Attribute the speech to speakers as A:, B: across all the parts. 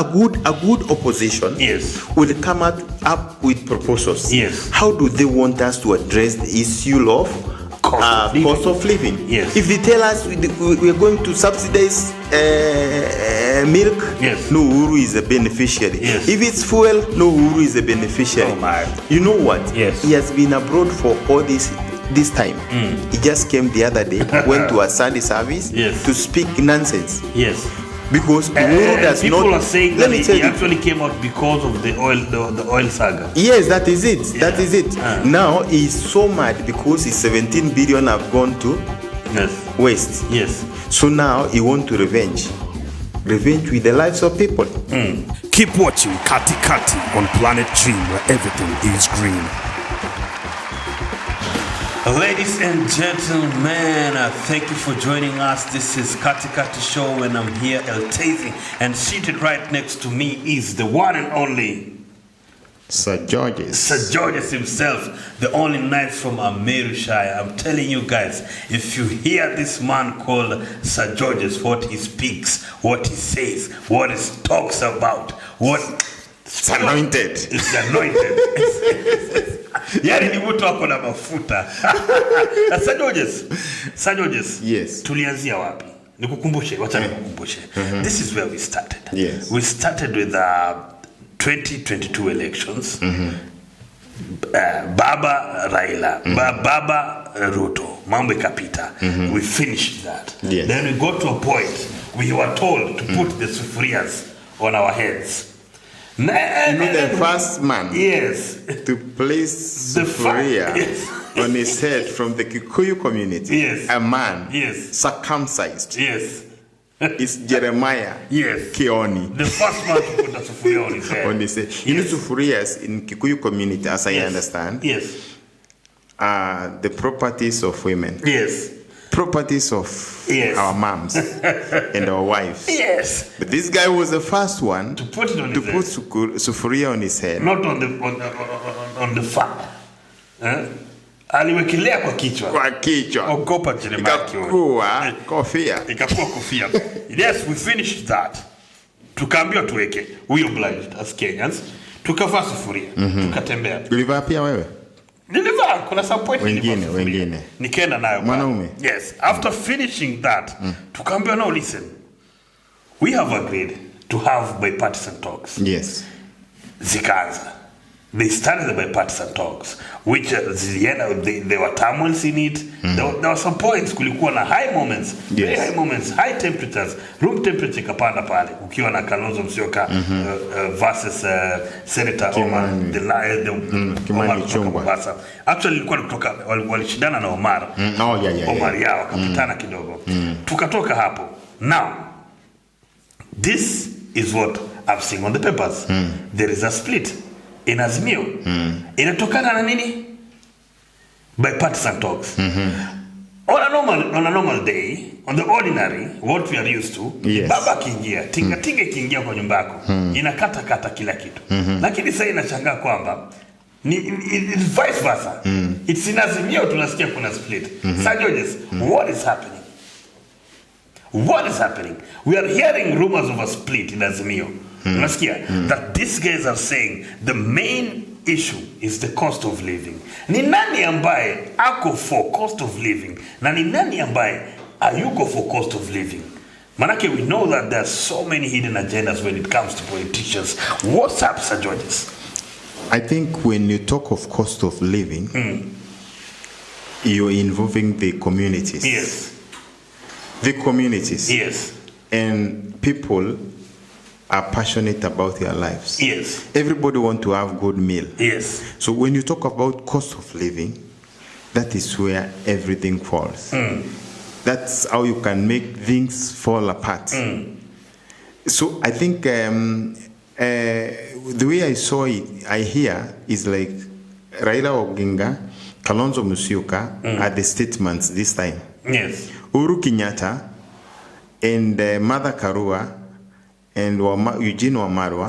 A: a good opposition will come up with proposals. How do they want us to address the issue of cost of living? If they tell us we are going to subsidize milk, no, UHURU is a beneficiary. If it's fuel, no, UHURU is a beneficiary. You know what? He has been abroad for all this time. He just came the other day, went to a Sunday service to speak nonsense. Because UHURU does
B: people
A: not.
B: Are saying that he actually came out because of the oil saga.
A: Yes, that is it. That is it. Now he's so mad because his 17 billion have gone to waste. So now he wants to revenge with the lives of people.
C: Keep watching KATI on Planet Dream, where everything is green.
B: Ladies and gentlemen, thank you for joining us. This is KATI Show, and I'm here, El Tazy, and seated right next to me is the one and only
A: Sir Georges.
B: Sir Georges himself, the only knight from Amerushire. I'm telling you guys, if you hear this man called Sir Georges, what he speaks, what he says, what he talks about,
A: it's anointed.
B: It's anointed. Yari ni mtu wako na mafuta. Sir Georges.
A: Yes.
B: Tulianzia wapi? Nikukumbushe, wacha nikukumbushe. This is where we started.
A: Yes.
B: We started with the 2022 elections. Baba Raila, Baba Ruto, mambo ikapita. We finished that. Then we got to a point we were told to put the sufurias on our heads.
A: The first man
B: to
A: place sufuria on his head from the Kikuyu community, a man circumcised, is Jeremiah Kioni.
B: The first man to put the sufuria on his head.
A: On his head. You know, sufurias in Kikuyu community, as I understand, are the properties of women. Properties of our moms and our wives. But this guy was the first one
B: to put it on
A: to put sufuria on his head.
B: Not on the fat. Aliwekelea kwa kichwa.
A: Kwa kichwa.
B: Ogopa Jeremiah Kioni.
A: Ikakuwa kofia.
B: Ikakuwa kofia. Yes, we finished that. Tukaambiwa tuweke. We obliged as Kenyans. Tukavaa sufuria. Tukatembea.
A: Ulivaa pia wewe?
B: Nilivaa, kuna some point
A: wengine.
B: Nikaenda nayo.
A: Mwanaume.
B: Yes. After finishing that, tukaambiwa no, listen. We have agreed to have bipartisan talks. Zikaanza. They started the bipartisan talks, which there were turmoils in it. There were some points, kulikuwa na high moments, very high moments, high temperatures, room temperature kapanda pale, ukiwa na Kalonzo Musyoka versus Senator Omar,
A: Kimani Chungwa.
B: Actually, ilikuwa kutoka, walishindana na Omar. Omar yao, kapitana kidogo. Tukatoka hapo. Now, this is what I've seen on the papers. There is a split in Azimio. Inatokana na nini? Bipartisan talks. On a normal day, on the ordinary, what we are used to, baba kiingia, tinga kiingia kwa nyumba yako, inakata kila kitu. Lakini sasa inashangaa kwamba it's vice versa. It's in Azimio tunasikia kuna split. Sir Georges, what is happening? What is happening? We are hearing rumors of a split in Azimio. That these guys are saying the main issue is the cost of living. Ni nani ambaye ako for cost of living? Na ni nani ambaye ayuko for cost of living? Manake, we know that there are so many hidden agendas when it comes to politicians. What's up, Sir Georges?
A: I think when you talk of cost of living, you're involving the communities. The communities. And people are passionate about their lives. Everybody wants to have good meal. So when you talk about cost of living, that is where everything falls. That's how you can make things fall apart. So I think the way I hear is like Raila Oginga, Kalonzo Musyoka are the statements this time. UHURU KENYATTA and Martha Karua and Eugene Wamalwa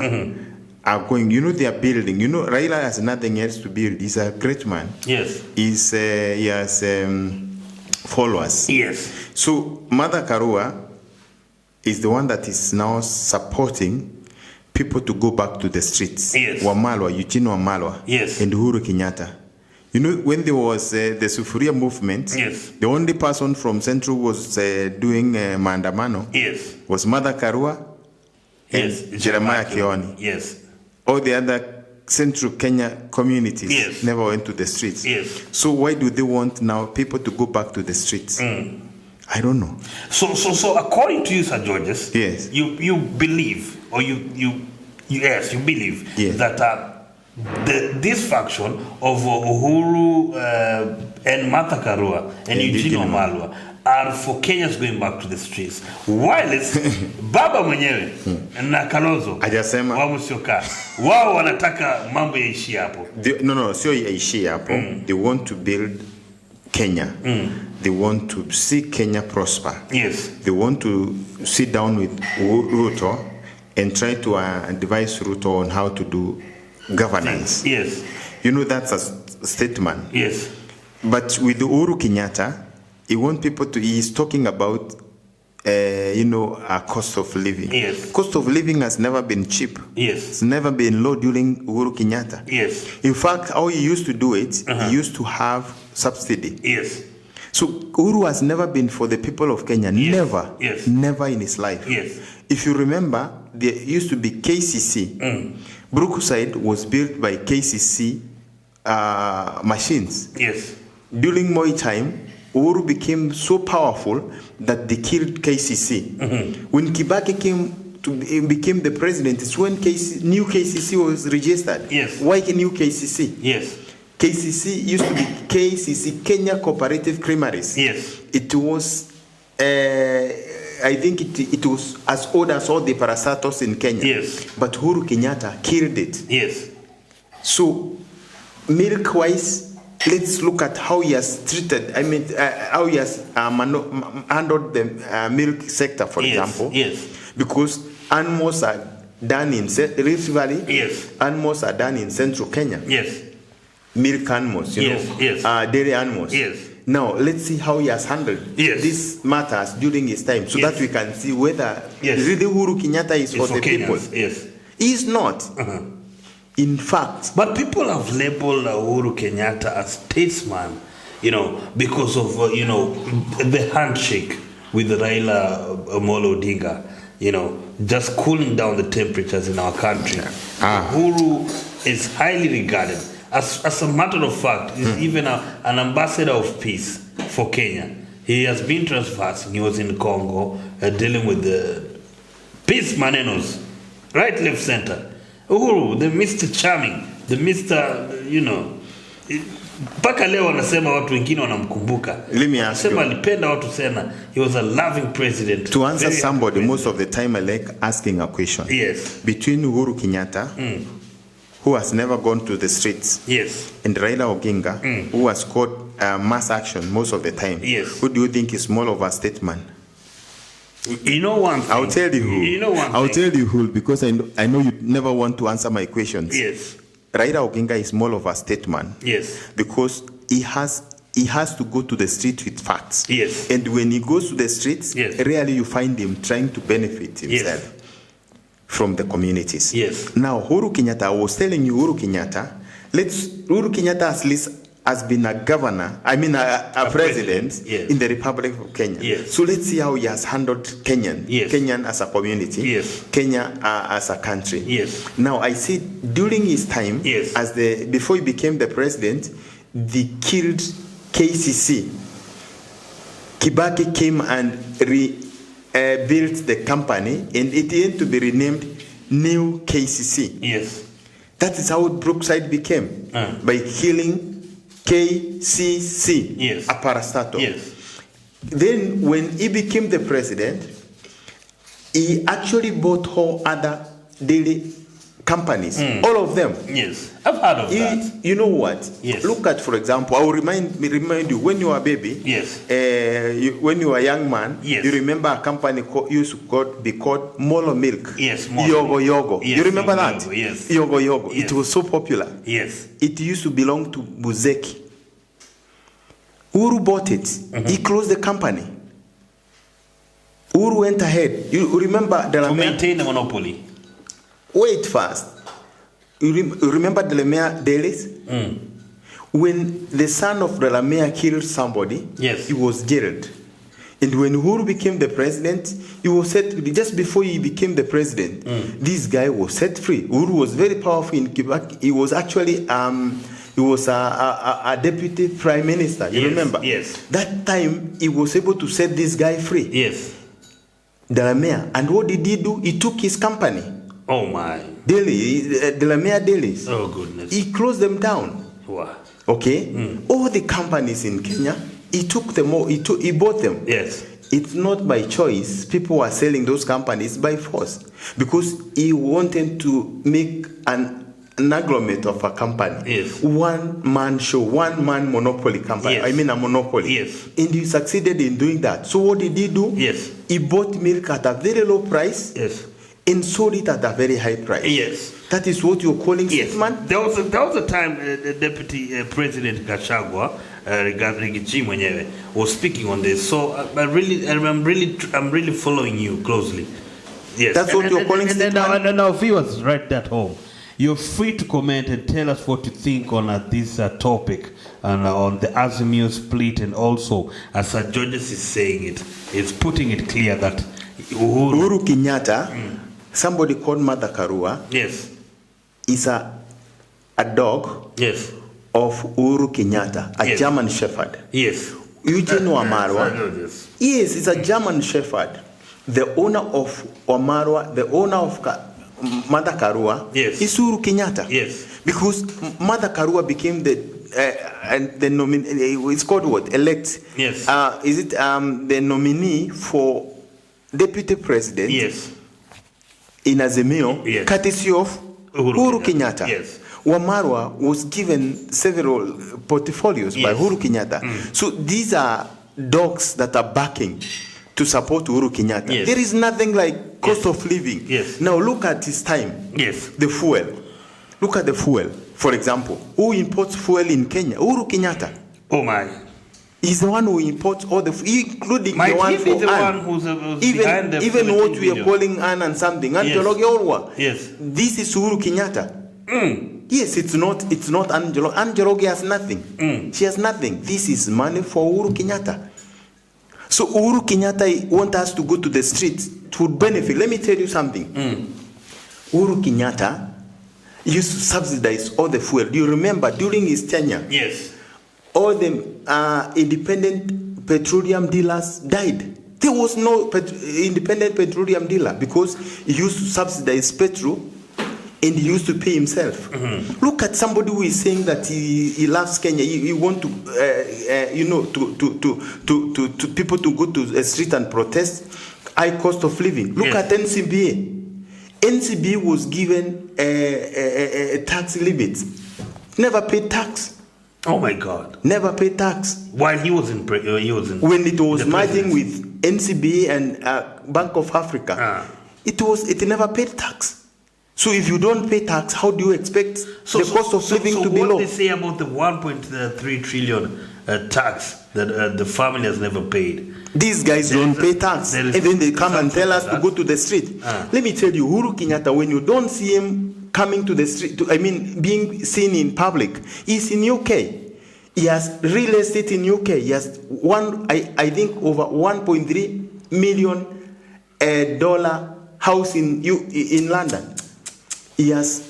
A: are going, they are building. Raila has nothing else to build. He's a great man. He has followers. So Martha Karua is the one that is now supporting people to go back to the streets.
B: Yes.
A: Wamalwa, Eugene Wamalwa,
B: yes,
A: and Uhuru Kenyatta. You know, when there was the Sufuria movement,
B: yes,
A: the only person from Central was doing Maandamano,
B: yes,
A: was Mother Karua and
B: yes,
A: Jeremiah Kioni.
B: Yes.
A: All the other Central Kenya communities
B: yes,
A: never went to the streets.
B: Yes.
A: So why do they want now people to go back to the streets? I don't know.
B: So according to you, Sir Georges,
A: yes,
B: you believe, or you believe
A: yes,
B: that this faction of Uhuru and Martha Karua and Eugene Wamalwa are for Kenyans going back to the streets, while it's Baba mwenyewe na Kalonzo
A: hajasema
B: wao msioka wao wanataka mambo yaishie hapo.
A: No, sio yaishie hapo. They want to build Kenya. They want to see Kenya prosper.
B: Yes.
A: They want to sit down with Ruto and try to advise Ruto on how to do governance.
B: Yes.
A: You know, that's a statement.
B: Yes.
A: But with Uhuru Kenyatta, he wants people to, he's talking about, a cost of living.
B: Yes.
A: Cost of living has never been cheap.
B: Yes.
A: It's never been low during Uhuru Kenyatta.
B: Yes.
A: In fact, how he used to do it, he used to have subsidy.
B: Yes.
A: So Uhuru has never been for the people of Kenya. Yes. Never.
B: Yes.
A: Never in his life.
B: Yes.
A: If you remember, there used to be KCC. Brookside was built by KCC machines.
B: Yes.
A: During Moi time, Uhuru became so powerful that they killed KCC. When Kibaki became the president, it's when new KCC was registered.
B: Yes.
A: Why new KCC?
B: Yes.
A: KCC used to be KCC, Kenya Cooperative Creameries.
B: Yes.
A: It was, I think it was as old as all the parastatos in Kenya.
B: Yes.
A: But Uhuru Kenyatta killed it.
B: Yes.
A: So, milk-wise, let's look at how he has treated, how he has handled the milk sector, for example.
B: Yes.
A: Because animals are done in Rift Valley.
B: Yes.
A: Animals are done in Central Kenya.
B: Yes.
A: Milk animals, you know.
B: Yes.
A: Dairy animals.
B: Yes.
A: Now, let's see how he has handled these matters during his time, so that we can see whether really Uhuru Kenyatta is for the people.
B: Yes.
A: He's not. In fact.
B: But people have labeled Uhuru Kenyatta as statesman, because of, the handshake with Raila Amolo Odinga, just cooling down the temperatures in our country. Uhuru is highly regarded. As a matter of fact, he's even an ambassador of peace for Kenya. He has been transversing. He was in Congo dealing with the peace manenos, right, left, center. Uhuru, the Mr. Charming, the Mr. Mpaka leo wanasema watu wengine wanamkumbuka.
A: Let me ask you.
B: Alipenda watu sana. He was a loving president.
A: To answer somebody, most of the time I like asking a question.
B: Yes.
A: Between Uhuru Kenyatta, who has never gone to the streets, and Raila Odinga, who has caught mass action most of the time, who do you think is more of a statesman?
B: You know one thing.
A: I'll tell you who.
B: You know one
A: I'll
B: thing.
A: tell you who, because I know you never want to answer my questions.
B: Yes.
A: Raila Odinga is more of a statesman.
B: Yes.
A: Because he has to go to the street with facts.
B: Yes.
A: And when he goes to the streets, rarely you find him trying to benefit himself from the communities.
B: Yes.
A: Now, Uhuru Kenyatta, I was telling you, Uhuru Kenyatta at least has been a governor, a president in the Republic of Kenya.
B: Yes.
A: So let's see how he has handled Kenyan as a community, Kenya as a country.
B: Yes.
A: Now, I see during his time, before he became the president, they killed KCC. Kibaki came and built the company, and it had to be renamed New KCC.
B: Yes.
A: That is how Brookside became, by killing KCC, a parastatal.
B: Yes.
A: Then when he became the president, he actually bought whole other daily companies, all of them.
B: Yes, I've heard of that.
A: You know what?
B: Yes.
A: Look at, for example, I will remind you, when you were a baby, when you were a young man, you remember a company used to be called Molo Milk.
B: Yes,
A: Yogo.
B: Yes,
A: you remember that?
B: Yes.
A: Yogo.
B: Yes.
A: It was so popular.
B: Yes.
A: It used to belong to Buzeki. Uhuru bought it. He closed the company. Uhuru went ahead. You remember
B: to maintain the monopoly.
A: Wait first. You remember Delamere Dailies? When the son of Delamere killed somebody, he was jailed. And when Uhuru became the president, he was set, just before he became the president, this guy was set free. Uhuru was very powerful in Quebec. He was actually, he was a deputy prime minister, you remember?
B: Yes.
A: That time, he was able to set this guy free.
B: Yes.
A: Delamere. And what did he do? He took his company.
B: Oh my.
A: Delamere Dailies.
B: Oh goodness.
A: He closed them down.
B: Wow.
A: Okay? All the companies in Kenya, he took them all, he bought them.
B: Yes.
A: It's not by choice. People were selling those companies by force because he wanted to make an agglomerate of a company.
B: Yes.
A: One man show, one man monopoly company.
B: Yes.
A: I mean a monopoly.
B: Yes.
A: And he succeeded in doing that. So what did he do?
B: Yes.
A: He bought milk at a very low price.
B: Yes.
A: And sold it at a very high price.
B: Yes.
A: That is what you're calling
B: man. There was a time Deputy President Gachagua regarding Rigathi mwenyewe was speaking on this. So I'm really following you closely. Yes.
A: That's what you're calling statement.
D: And our viewers right at home, you're free to comment and tell us what you think on this topic and on the Azimio split, and also
B: as Georges is saying it's putting it clear that
A: Uhuru Kenyatta, somebody called Mother Karua,
B: yes,
A: is a dog,
B: yes,
A: of Uhuru Kenyatta, a German Shepherd.
B: Yes.
A: Eugene Wamarwa. Yes, it's a German Shepherd. The owner of Wamarwa, the owner of Mother Karua,
B: yes,
A: is Uhuru Kenyatta.
B: Yes.
A: Because Mother Karua became the nominee. It's called what? Elect.
B: Yes.
A: Is it the nominee for deputy president?
B: Yes.
A: In Azimio,
B: yes,
A: courtesy of Uhuru Kenyatta.
B: Yes.
A: Wamarwa was given several portfolios by Uhuru Kenyatta. So these are dogs that are backing to support Uhuru Kenyatta.
B: Yes.
A: There is nothing like cost of living.
B: Yes.
A: Now look at his time.
B: Yes.
A: The fuel. Look at the fuel. For example, who imports fuel in Kenya? Uhuru Kenyatta.
B: Oh my.
A: He's the one who imports all the, including
B: Might
A: the one
B: he be the
A: Ann.
B: one who's behind the
A: even what we are calling Ann and something. Anjologe.
B: Yes.
A: This is Uhuru Kenyatta. Yes, it's not Angelo. Anjologe has nothing. She has nothing. This is money for Uhuru Kenyatta. So Uhuru Kenyatta wants us to go to the streets to benefit. Let me tell you something. Uhuru Kenyatta used to subsidize all the fuel. Do you remember during his tenure?
B: Yes.
A: All the independent petroleum dealers died. There was no independent petroleum dealer because he used to subsidize petrol and he used to pay himself. Look at somebody who is saying that he loves Kenya. He want to, to people to go to the street and protest high cost of living. Look at NCBA. NCBA was given a tax limit. Never paid tax.
B: Oh my God!
A: Never paid tax.
B: While he was in
A: when it was merging with NCBA and Bank of Africa, it never paid tax. So if you don't pay tax, how do you expect the cost of living to be low?
B: So what they say about the 1.3 trillion tax that the family has never paid?
A: These guys don't pay tax, and then they come and tell us to go to the street. Let me tell you, Uhuru Kenyatta, when you don't see him coming to the street, being seen in public, he's in UK. He has real estate in UK. He has I think over 1.3 million dollar house in London. He has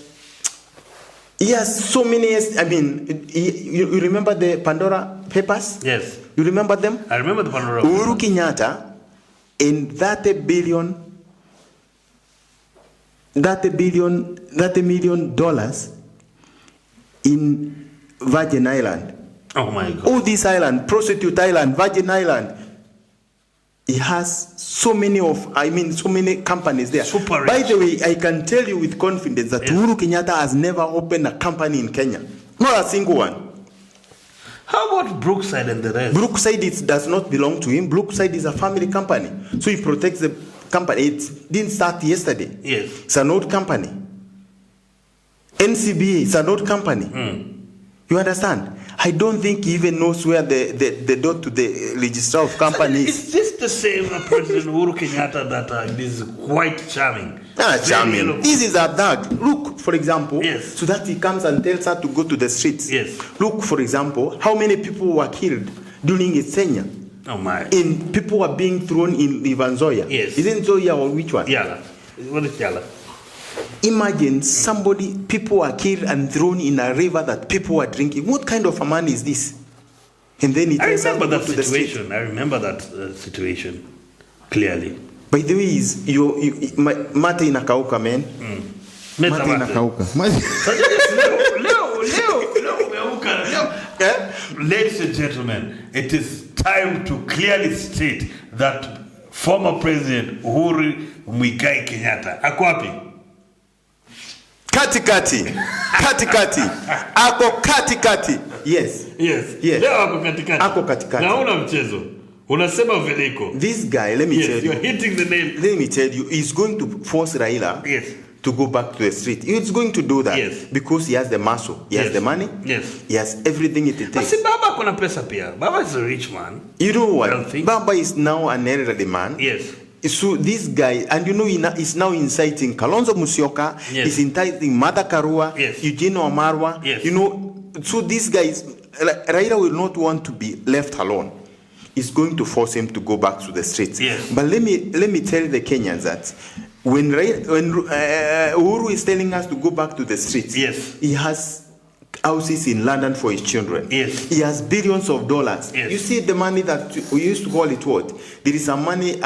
A: so many. You remember the Pandora Papers?
B: Yes.
A: You remember them?
B: I remember the Pandora.
A: Uhuru Kenyatta in $30 million in Virgin Island.
B: Oh my God.
A: All this island, Prostitute Island, Virgin Island. He has so many companies there.
B: Super rich.
A: By the way, I can tell you with confidence that Uhuru Kenyatta has never opened a company in Kenya. Not a single one.
B: How about Brookside and the rest?
A: Brookside does not belong to him. Brookside is a family company. So he protects the company. It didn't start yesterday.
B: Yes.
A: It's an old company. NCBA is an old company. You understand? I don't think he even knows where the dot to the registrar of companies.
B: Is this the same President Uhuru Kenyatta that is quite charming?
A: Charming. This is a thug. Look, for example,
B: Yes.
A: so that he comes and tells her to go to the streets.
B: Yes.
A: Look, for example, how many people were killed during his tenure?
B: Oh my.
A: In people were being thrown in River Nzoia.
B: Yes.
A: Isn't Nzoia or which one?
B: Yala. What is Yala?
A: Imagine people were killed and thrown in a river that people were drinking. What kind of a man is this? And then he
B: I
A: tells us
B: remember
A: to go
B: that
A: to the street.
B: situation. I remember that situation clearly.
A: By the way, is mate inakauka, man. Mate inakauka.
B: Ladies and gentlemen, it is time to clearly state that former President Uhuru Muigai Kenyatta ako wapi?
A: Katikati. Ako katikati. Yes.
B: Yes. Leo ako katikati.
A: Ako katikati.
B: Na una mchezo. Unasema veliko.
A: This guy, let me tell you.
B: You're hitting the nail.
A: Let me tell you, he's going to force Raila to go back to the street. He's going to do that because he has the muscle. He has the money.
B: Yes.
A: He has everything it takes.
B: Basi Baba kuna pesa pia. Baba is a rich man.
A: You know what?
B: Wealthy.
A: Baba is now an elderly man.
B: Yes.
A: So this guy, and you know, he's now inciting Kalonzo Musyoka.
B: Yes.
A: He's inciting Martha Karua.
B: Yes.
A: Eugene Wamalwa.
B: Yes.
A: You know, so this guy is, Raila will not want to be left alone. Is going to force him to go back to the streets.
B: Yes.
A: But let me tell the Kenyans that when Uhuru is telling us to go back to the streets, he has houses in London for his children.
B: Yes.
A: He has billions of dollars.
B: Yes.
A: You see the money that we used to call it what? There is some money,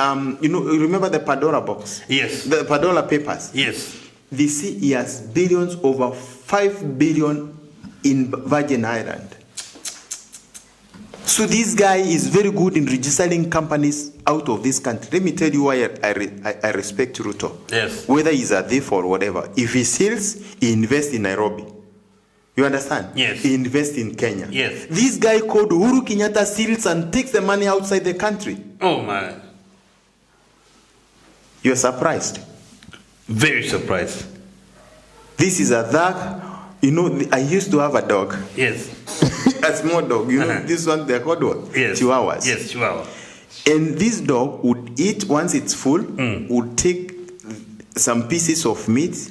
A: you know, remember the Pandora box?
B: Yes.
A: The Pandora papers?
B: Yes.
A: They see he has billions, over 5 billion in Virgin Island. So this guy is very good in registering companies out of this country. Let me tell you why I respect Ruto.
B: Yes.
A: Whether he's a thief or whatever. If he steals, he invests in Nairobi. You understand?
B: Yes.
A: He invests in Kenya.
B: Yes.
A: This guy called Uhuru Kenyatta steals and takes the money outside the country.
B: Oh my.
A: You're surprised?
B: Very surprised.
A: This is a thug. You know, I used to have a dog.
B: Yes.
A: A small dog. You know, this one, they're called what?
B: Yes.
A: Chihuahuas.
B: Yes, Chihuahua.
A: And this dog would eat, once it's full, would take some pieces of meat,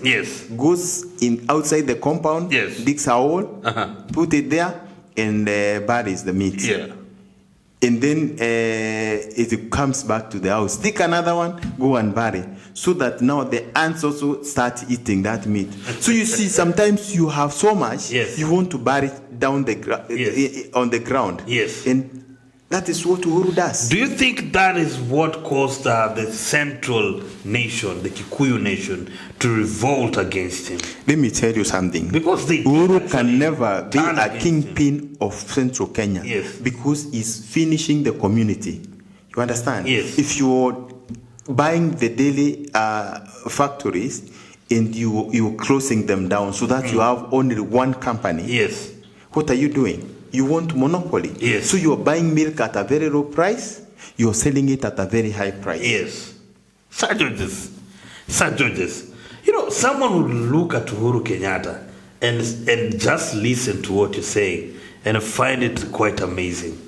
A: goes in outside the compound, digs a hole, put it there, and buries the meat.
B: Yeah.
A: And then it comes back to the house. Take another one, go and bury. So that now the ants also start eating that meat. So you see, sometimes you have so much, you want to bury it down on the ground.
B: Yes.
A: And that is what Uhuru does.
B: Do you think that is what caused the central nation, the Kikuyu nation, to revolt against him?
A: Let me tell you something.
B: Because
A: Uhuru can never be a kingpin of central Kenya.
B: Yes.
A: Because he's finishing the community. You understand?
B: Yes.
A: If you're buying the daily factories and you're closing them down so that you have only one company, what are you doing? You want monopoly.
B: Yes.
A: So you're buying milk at a very low price, you're selling it at a very high price.
B: Yes. Sir Georges. You know, someone would look at Uhuru Kenyatta and just listen to what you're saying and find it quite amazing.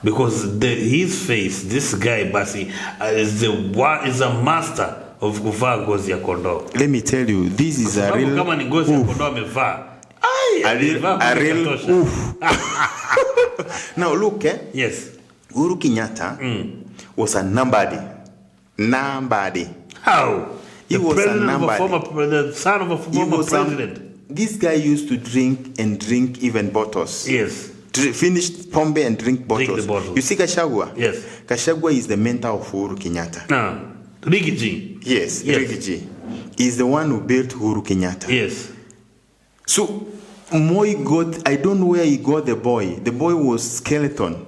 B: Because his face, this guy, Basi, is a master of kuvaa ngozi ya kondoo.
A: Let me tell you, this is a real
B: kama ni ngozi ya kondoo amevaa.
A: A real oof. Now look,
B: Yes.
A: Uhuru Kenyatta was a nobody.
B: How?
A: He was a nobody.
B: The son of a former president.
A: This guy used to drink even bottles.
B: Yes.
A: Finish pombe and drink bottles.
B: Drink the bottles.
A: You see Gachagua?
B: Yes.
A: Gachagua is the mentor of Uhuru Kenyatta.
B: Rigiji.
A: Yes, Rigiji. He's the one who built Uhuru Kenyatta.
B: Yes.
A: So Moi got, I don't know where he got the boy. The boy was skeleton.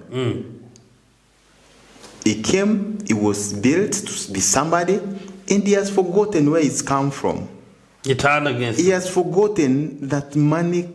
A: He came, he was built to be somebody, and he has forgotten where he's come from.
B: He turned against
A: He has forgotten that money,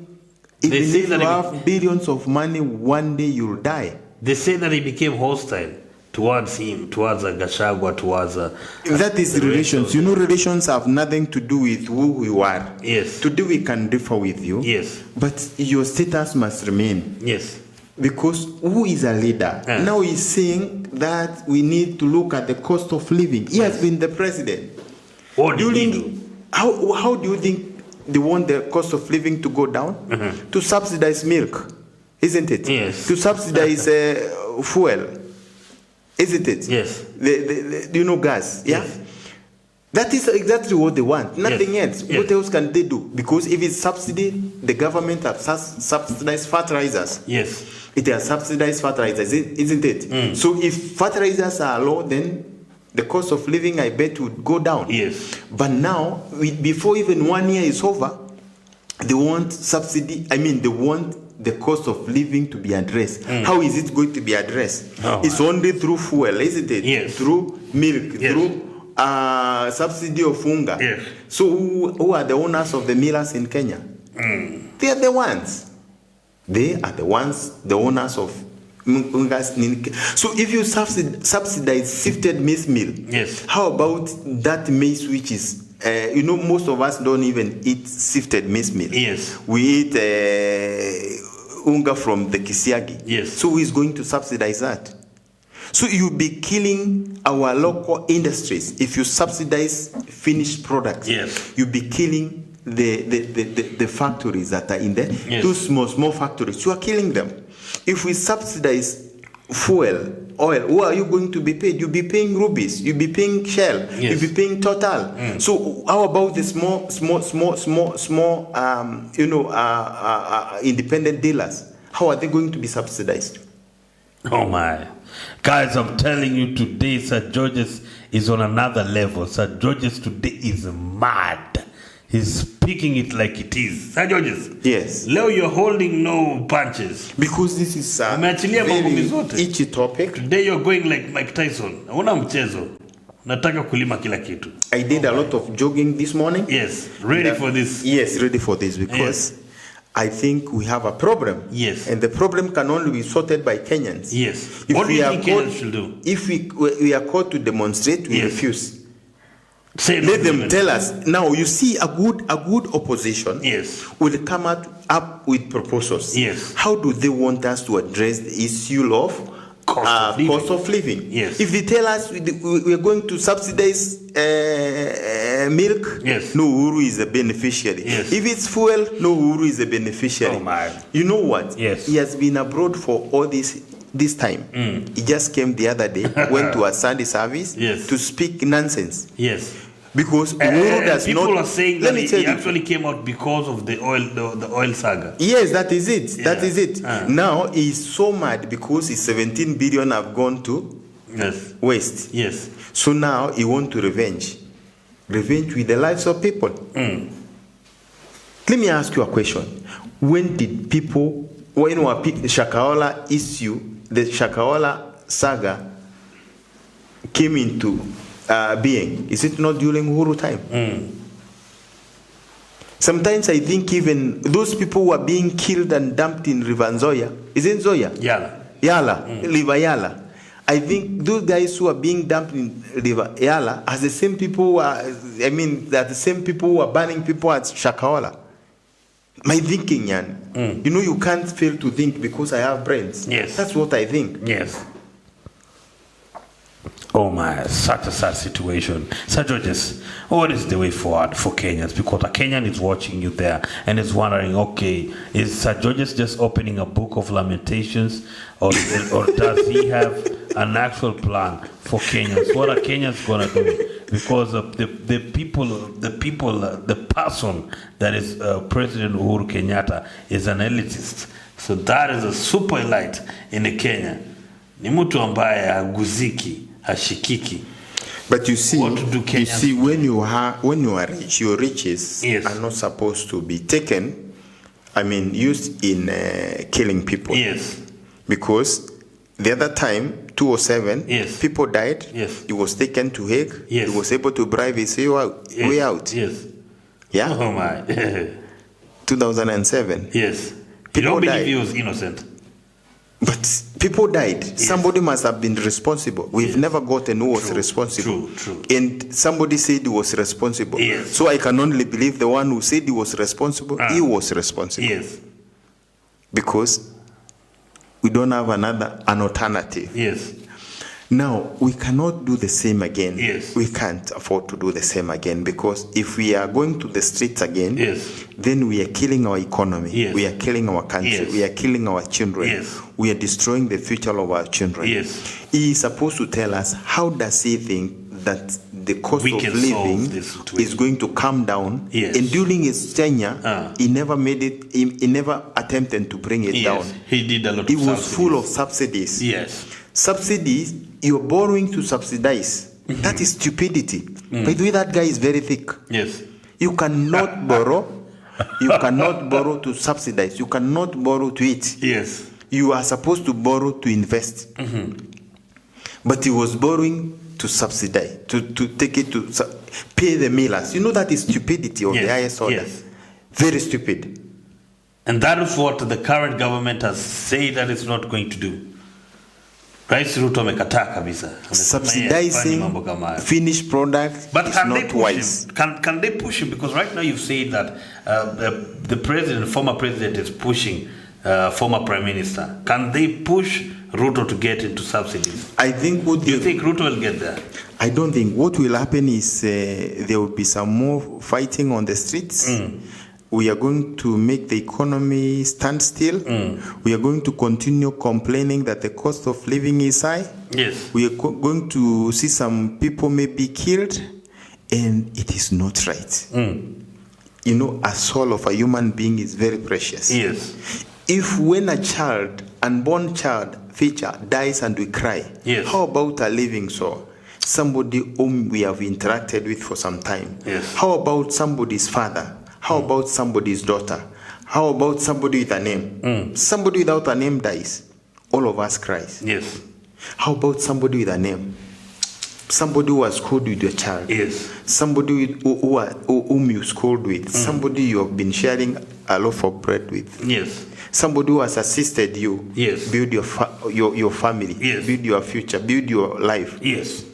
A: even if you have billions of money, one day you'll die.
B: They say that he became hostile towards him, towards Gachagua, towards...
A: that is relations. You know, relations have nothing to do with who you are.
B: Yes.
A: Today we can differ with you.
B: Yes.
A: But your status must remain.
B: Yes.
A: Because who is a leader? Now he's saying that we need to look at the cost of living. He has been the president.
B: What did he do?
A: How do you think they want the cost of living to go down? To subsidize milk, isn't it?
B: Yes.
A: To subsidize fuel, isn't it?
B: Yes.
A: Gas. Yeah.
B: Yes.
A: That is exactly what they want. Nothing else.
B: Yes.
A: What else can they do? Because if it's subsidy, the government has subsidized fertilizers.
B: Yes.
A: It has subsidized fertilizers, isn't it? So if fertilizers are low, then the cost of living, I bet, would go down.
B: Yes.
A: But now, before even 1 year is over, they want subsidy. They want the cost of living to be addressed. How is it going to be addressed? It's only through fuel, isn't it?
B: Yes.
A: Through milk, through subsidy of unga.
B: Yes.
A: So who are the owners of the millers in Kenya? They are the ones. They are the ones, the owners of ungas. So if you subsidize sifted maize meal,
B: yes,
A: how about that maize which is, most of us don't even eat sifted maize meal.
B: Yes.
A: We eat unga from the Kisiagi.
B: Yes.
A: So who is going to subsidize that? So you'll be killing our local industries. If you subsidize finished products,
B: yes,
A: you'll be killing the factories that are in there.
B: Yes.
A: Those small factories, you are killing them. If we subsidize fuel, oil, who are you going to be paid? You'll be paying Rubies, you'll be paying Shell,
B: yes,
A: you'll be paying Total. So how about the small independent dealers? How are they going to be subsidized?
D: Oh my. Guys, I'm telling you today, Sir Georges is on another level. Sir Georges today is mad. He's speaking it like it is. Sir Georges.
A: Yes.
B: Leo, you're holding no punches.
A: Because this is a
B: very
A: itchy topic.
B: Today you're going like Mike Tyson. Una mchezo. Nataka kulima kila kitu.
A: I did a lot of jogging this morning.
B: Yes. Ready for this?
A: Yes, ready for this because I think we have a problem.
B: Yes.
A: And the problem can only be sorted by Kenyans.
B: Yes.
A: If
B: what do
A: we
B: you
A: are
B: think
A: called,
B: Kenyans should do?
A: If we are called to demonstrate, we refuse.
B: Let
A: them tell us. Now, you see, a good opposition will come up with proposals.
B: Yes.
A: How do they want us to address the issue of cost of living?
B: Yes.
A: If they tell us we are going to subsidize milk, no UHURU is a beneficiary.
B: Yes.
A: If it's fuel, no UHURU is a beneficiary.
B: Oh my.
A: You know what?
B: Yes.
A: He has been abroad for all this time. He just came the other day, went to a Sunday service to speak nonsense.
B: Yes.
A: Because UHURU does
B: people
A: not.
B: Are saying that he actually came out because of the oil saga.
A: Yes, that is it. Yeah. That is it. Now he's so mad because his 17 billion have gone to waste.
B: Yes.
A: So now he wants to revenge with the lives of people. Let me ask you a question. When did people, Shakahola issue, the Shakahola saga came into being? Is it not during UHURU time? Sometimes I think even those people who are being killed and dumped in River Nzoia, is it Nzoia? Yala, River Yala. I think those guys who are being dumped in River Yala are the same people they're the same people who are burning people at Shakahola. My thinking, Yan. You can't fail to think because I have brains.
B: Yes.
A: That's what I think.
B: Yes.
D: Oh my, such a sad situation. Sir Georges, what is the way forward for Kenyans? Because a Kenyan is watching you there and is wondering, okay, is Sir Georges just opening a book of lamentations or does he have an actual plan for Kenyans? What are Kenyans going to do? Because the person that is President Uhuru Kenyatta is an elitist. So that is a super elite in the Kenya. Ni mtu ambaye haguziki, hashikiki.
A: But you see, when you are rich, your riches are not supposed to be taken, used in killing people.
B: Yes.
A: Because the other time, 2007, people died.
B: Yes.
A: He was taken to Hague.
B: Yes.
A: He was able to bribe his way out.
B: Yes.
A: Yeah.
B: Oh my.
A: 2007.
B: Yes.
A: People
B: you don't believe
A: died.
B: he was innocent.
A: But people died. Yes. Somebody must have been responsible. We've never gotten who was responsible.
B: True.
A: And somebody said he was responsible.
B: Yes.
A: So I can only believe the one who said he was responsible. He was responsible.
B: Yes.
A: Because we don't have an alternative.
B: Yes.
A: Now, we cannot do the same again.
B: Yes.
A: We can't afford to do the same again, because if we are going to the streets again,
B: yes,
A: then we are killing our economy.
B: Yes.
A: We are killing our country.
B: Yes.
A: We are killing our children.
B: Yes.
A: We are destroying the future of our children.
B: Yes.
A: He is supposed to tell us, how does he think that the cost
B: We
A: of
B: can solve
A: living
B: this situation.
A: is going to come down?
B: Yes.
A: And during his tenure, he never made it. He never attempted to bring it down.
B: He did a lot
A: It
B: of
A: was full of subsidies.
B: Yes.
A: Subsidies, you're borrowing to subsidize. That is stupidity. By the way, that guy is very thick.
B: Yes.
A: You cannot borrow. You cannot borrow to subsidize. You cannot borrow to eat.
B: Yes.
A: You are supposed to borrow to invest. But he was borrowing to subsidize, to take it to pay the millers. You know, that is stupidity of the highest order.
B: Yes.
A: Very stupid.
B: And that is what the current government has said that it's not going to do. Rais Ruto amekataa kabisa.
A: Subsidizing finished products is not wise.
B: Can they push him? Because right now you've said that the president, former president, is pushing former prime minister. Can they push Ruto to get into subsidies?
A: I think.
B: Do you think Ruto will get there?
A: I don't think. What will happen is there will be some more fighting on the streets. We are going to make the economy stand still. We are going to continue complaining that the cost of living is high.
B: Yes.
A: We are going to see some people may be killed, and it is not right. You know, a soul of a human being is very precious.
B: Yes.
A: If when a child, unborn child, feature dies and we cry,
B: yes,
A: how about a living soul? Somebody whom we have interacted with for some time.
B: Yes.
A: How about somebody's father? How about somebody's daughter? How about somebody with a name? Somebody without a name dies. All of us cries.
B: Yes.
A: How about somebody with a name? Somebody who has schooled with your child.
B: Yes.
A: Somebody whom you schooled with. Somebody you have been sharing a loaf of bread with.
B: Yes.
A: Somebody who has assisted you.
B: Yes.
A: Build your family.
B: Yes.
A: Build your future. Build your life.
B: Yes.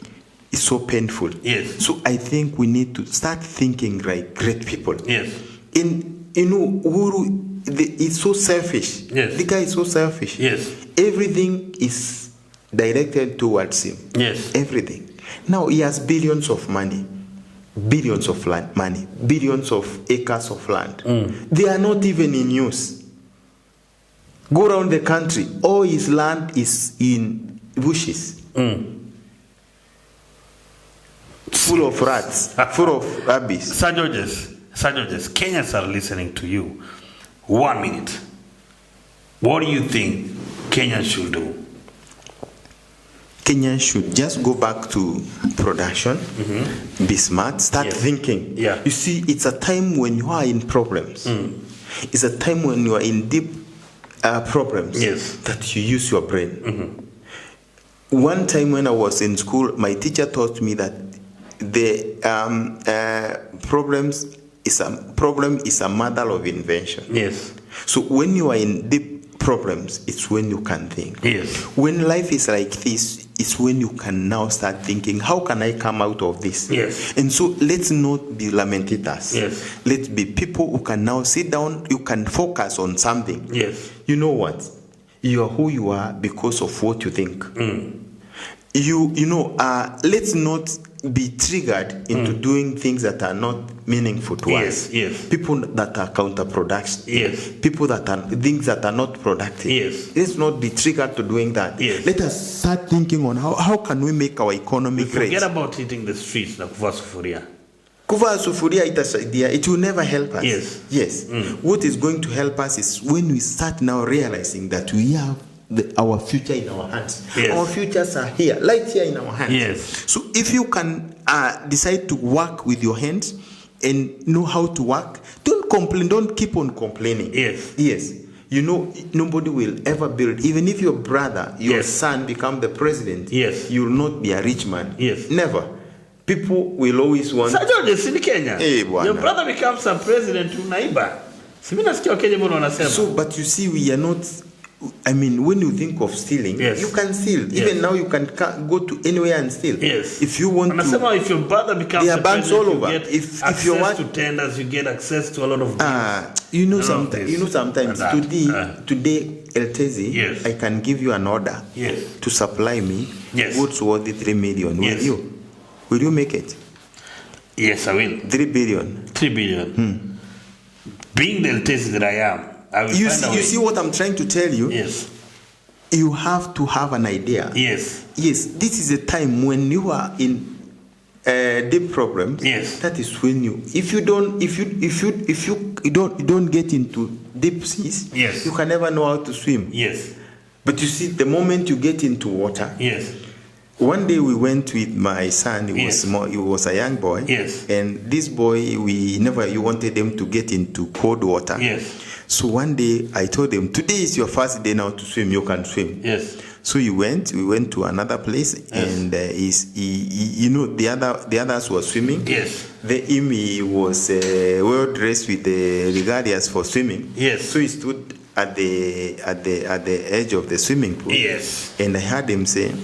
A: It's so painful.
B: Yes.
A: So I think we need to start thinking like great people.
B: Yes.
A: UHURU, it's so selfish.
B: Yes.
A: The guy is so selfish.
B: Yes.
A: Everything is directed towards him.
B: Yes.
A: Everything. Now he has billions of money. Billions of money. Billions of acres of land. They are not even in use. Go around the country. All his land is in bushes. Full of rats, full of rabbits.
B: Sir Georges, Kenyans are listening to you. 1 minute. What do you think Kenyans should do?
A: Kenyans should just go back to production, be smart, start thinking.
B: Yeah.
A: You see, it's a time when you are in problems. It's a time when you are in deep problems that you use your brain. One time when I was in school, my teacher taught me that the problem is a mother of invention.
B: Yes.
A: So when you are in deep problems, it's when you can think.
B: Yes.
A: When life is like this, it's when you can now start thinking, how can I come out of this?
B: Yes.
A: And so let's not be lamentators.
B: Yes.
A: Let's be people who can now sit down, you can focus on something.
B: Yes.
A: You know what? You are who you are because of what you think. Let's not be triggered into doing things that are not meaningful to us.
B: Yes.
A: People that are counterproductive.
B: Yes.
A: People that are things that are not productive.
B: Yes.
A: Let's not be triggered to doing that.
B: Yes.
A: Let us start thinking on how can we make our economy great.
B: Forget about hitting the streets like kuvaa sufuria.
A: Kuvaa sufuria itasaidia. It will never help us.
B: Yes.
A: What is going to help us is when we start now realizing that we have our future in our hands.
B: Yes.
A: Our futures are here, right here in our hands.
B: Yes.
A: So if you can decide to work with your hands and know how to work, don't complain. Don't keep on complaining.
B: Yes.
A: You know, nobody will ever build. Even if your brother, your son become the president, you will not be a rich man.
B: Yes.
A: Never. People will always want.
B: Sir Georges, in Kenya,
A: your
B: brother becomes a president, unaiba.
A: So, but you see, we are not I mean, when you think of stealing,
B: yes.
A: you can steal.
B: Yes.
A: Even now, you can go to anywhere and steal.
B: Yes.
A: If you want
B: to. If your brother becomes
A: there are banks all over.
B: If you want to tenders, you get access to a lot of
A: deals. Sometimes today, LTZ,
B: yes.
A: I can give you an order to supply me goods worth 3 million. Will you make it?
B: Yes, I will.
A: 3 billion.
B: 3 billion. Being the LTZ that I am, I will
A: you see what I'm trying to tell you?
B: Yes.
A: You have to have an idea.
B: Yes.
A: Yes. This is a time when you are in deep problems.
B: Yes.
A: That is when if you don't get into deep seas,
B: yes,
A: you can never know how to swim.
B: Yes.
A: But you see, the moment you get into water,
B: yes.
A: One day we went with my son. He was small. He was a young boy.
B: Yes.
A: And this boy, you wanted him to get into cold water.
B: Yes.
A: So one day I told him, today is your first day now to swim. You can swim.
B: Yes.
A: So we went to another place, and the others were swimming.
B: Yes.
A: He was well dressed with the regalias for swimming.
B: Yes.
A: So he stood at the edge of the swimming pool.
B: Yes.
A: And I heard him say,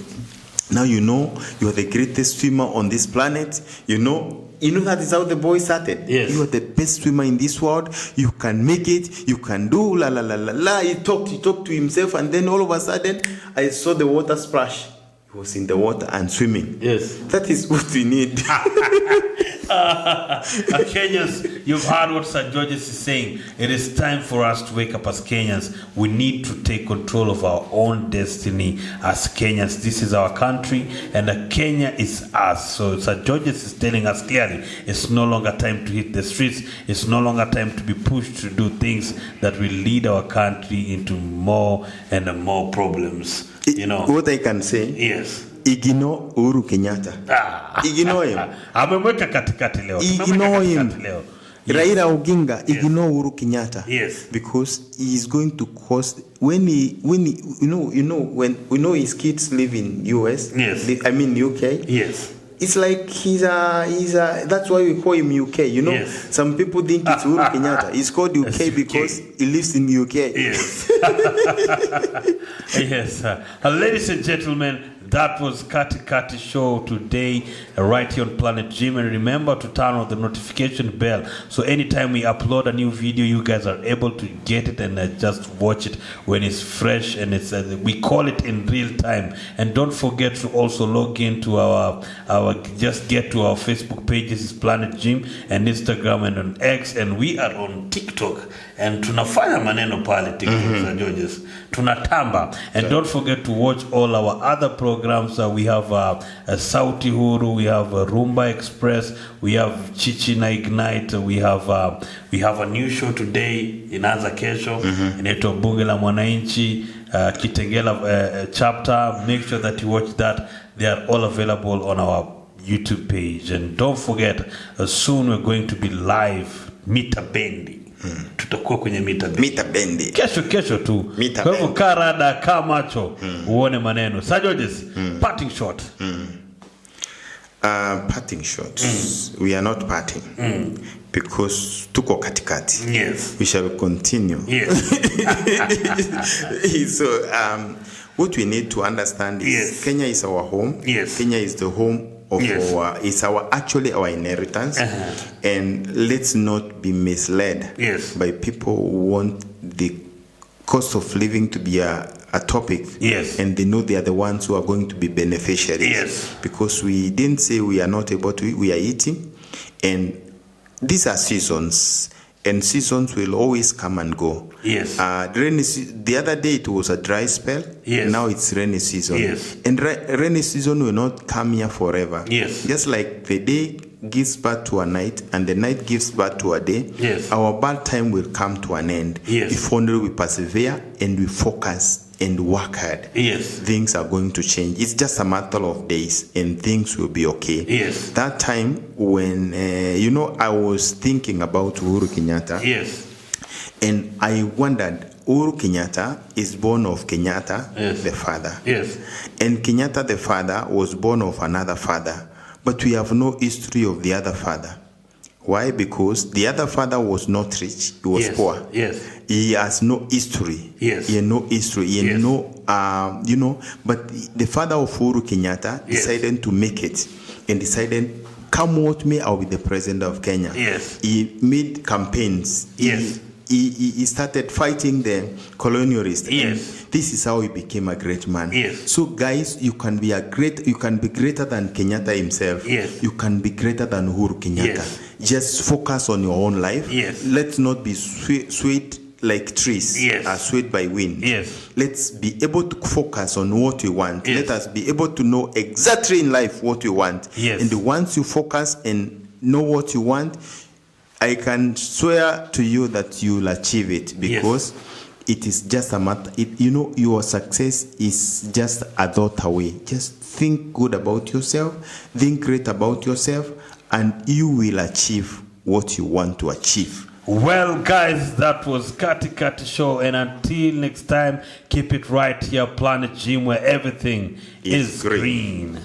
A: "Now you are the greatest swimmer on this planet. You know that is how the boy started.
B: Yes.
A: You are the best swimmer in this world. You can make it. You can do la la la la la." He talked to himself, and then all of a sudden, I saw the water splash. He was in the water and swimming.
B: Yes.
A: That is what we need.
D: Kenyans, you've heard what Sir Georges is saying. It is time for us to wake up as Kenyans. We need to take control of our own destiny as Kenyans. This is our country, and Kenya is us. So Sir Georges is telling us clearly, it's no longer time to hit the streets. It's no longer time to be pushed to do things that will lead our country into more and more problems.
A: What I can say,
D: yes,
A: ignore Uhuru Kenyatta. Ignore him.
D: Amemweka katikati leo.
A: Ignore him. Yes. Raila Oginga, ignore Uhuru Kenyatta.
B: Yes.
A: Because he is going to cause when his kids live in US.
B: Yes.
A: UK.
B: Yes.
A: It's like he's a that's why we call him UK,
B: Yes.
A: Some people think it's Uhuru Kenyatta. He's called UK because he lives in UK.
B: Yes.
D: Yes. Ladies and gentlemen, that was Kati Show today, right here on Planet Gym. And remember to turn on the notification bell, so anytime we upload a new video, you guys are able to get it and just watch it when it's fresh, and it's we call it in real time. And don't forget to also log into our just get to our Facebook pages, is Planet Gym, and Instagram, and on X, and we are on TikTok. And tunafanya maneno pale TikTok, Sir Georges. Tunatamba. And don't forget to watch all our other programs. We have Sauti Huru, we have Rumba Express, we have Chichina Ignite, we have a new show today, inaanza kesho, inaitwa Bunge la Mwananchi, Kitengela chapter. Make sure that you watch that. They are all available on our YouTube page. And don't forget, soon we're going to be live Mita Bendi. Tutakuwa kwenye Mita
A: Bendi.
D: Kesho tu. Kwa hivyo karada kamacho uone maneno. Sir Georges, parting shot.
A: Parting shot. We are not parting. Because tuko katikati.
B: Yes.
A: We shall continue.
B: Yes.
A: So what we need to understand is Kenya is our home.
B: Yes.
A: Kenya is the home of actually our inheritance. And let's not be misled by people who want the cost of living to be a topic. And they know they are the ones who are going to be beneficiaries. Because we didn't say we are not able to eat, we are eating. And these are seasons. And seasons will always come and go. The other day it was a dry spell. Now it's rainy season. And rainy season will not come here forever. Just like the day gives birth to a night and the night gives birth to a day, our bad time will come to an end. If only we persevere and we focus and work hard, things are going to change. It's just a matter of days and things will be okay. That time when, I was thinking about Uhuru Kenyatta, and I wondered, Uhuru Kenyatta is born of Kenyatta, the father. And Kenyatta, the father, was born of another father. But we have no history of the other father. Why? Because the other father was not rich; he was poor.
B: Yes.
A: He has no history.
B: Yes.
A: He had no history. He had no, But the father of Uhuru Kenyatta decided to make it, and decided, come what may, I'll be the president of Kenya.
B: Yes.
A: He made campaigns.
B: Yes.
A: He started fighting the colonialists.
B: Yes.
A: This is how he became a great man.
B: Yes.
A: So guys, you can be greater than Kenyatta himself.
B: Yes.
A: You can be greater than Uhuru Kenyatta.
B: Yes.
A: Just focus on your own life.
B: Yes.
A: Let's not be swayed like trees are swayed by wind.
B: Yes.
A: Let's be able to focus on what we want.
B: Yes.
A: Let us be able to know exactly in life what we want.
B: Yes.
A: And once you focus and know what you want, I can swear to you that you'll achieve it, because it is just a matter. Your success is just a thought away. Just think good about yourself, think great about yourself, and you will achieve what you want to achieve.
D: Well, guys, that was KATI Show, and until next time, keep it right here, Planet Gym, where everything is green.